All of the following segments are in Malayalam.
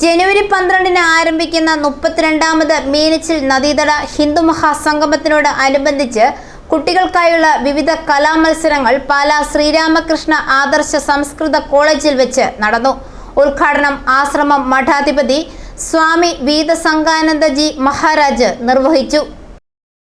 ജനുവരി 12-ന് ആരംഭിക്കുന്ന 32ാമത് മീനച്ചിൽ നദീതട ഹിന്ദു മഹാസംഗമത്തിനോട് അനുബന്ധിച്ച് കുട്ടികൾക്കായുള്ള വിവിധ കലാമത്സരങ്ങൾ പാലാ ശ്രീരാമകൃഷ്ണ ആദർശ സംസ്കൃത കോളേജിൽ വെച്ച് നടന്നു. ഉദ്ഘാടനം ആശ്രമം മഠാധിപതി സ്വാമി വീതസംഗാനന്ദജി മഹാരാജ് നിർവഹിച്ചു.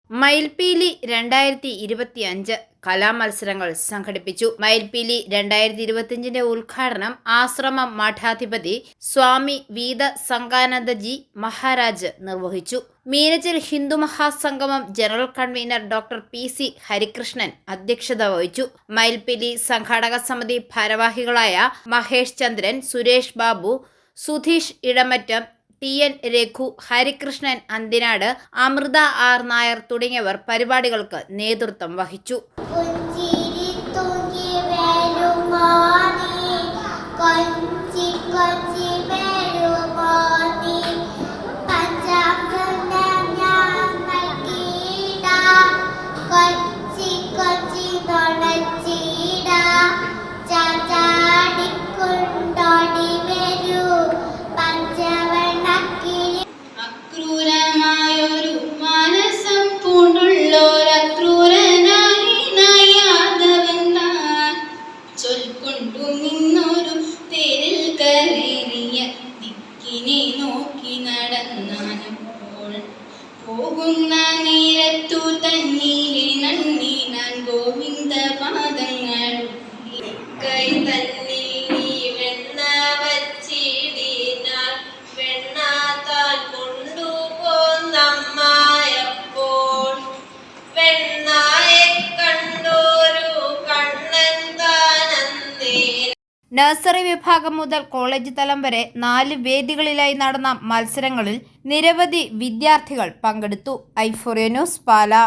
മയിൽപീലി 2025 കലാമത്സരങ്ങൾ സംഘടിപ്പിച്ചു. മയിൽപീലി 2025ന്റെ ഉദ്ഘാടനം ആശ്രമം മഠാധിപതി സ്വാമി വീതസംഗാനന്ദജി മഹാരാജ് നിർവഹിച്ചു. Meenachil Hindu Mahasangamam general convener doctor PC Harikrishnan അധ്യക്ഷത വഹിച്ചു. മയിൽപീലി സംഘാടക സമിതി ഭാരവാഹികളായ മഹേഷ് ചന്ദ്രൻ, സുരേഷ് ബാബു, സുധീഷ് ഇടമറ്റം, TN രഘു, ഹരികൃഷ്ണൻ അന്തിനാട്, അമൃത R നായർ തുടങ്ങിയവർ പരിപാടികൾക്ക് നേതൃത്വം വഹിച്ചു. നോക്കി നടന്നാനപ്പോൾ പോകുന്ന നേരത്തു തന്നീലെ നന്ദി ഞാൻ ഗോവിന്ദ പാദങ്ങൾ കൈ തന്നി വെണ്ണ വച്ചിടിനാൽ വെണ്ണ താൻ കൊണ്ടുപോന്നമ്മയപ്പോൾ വെണ്ണായെ കണ്ടോരു കണ്ണൻ താനന്നേ. നഴ്സറി വിഭാഗം മുതൽ കോളേജ് തലം വരെ 4 വേദികളിലായി നടന്ന മത്സരങ്ങളിൽ നിരവധി വിദ്യാർത്ഥികൾ പങ്കെടുത്തു. ഐഫോറിയ ന്യൂസ്, പാലാ.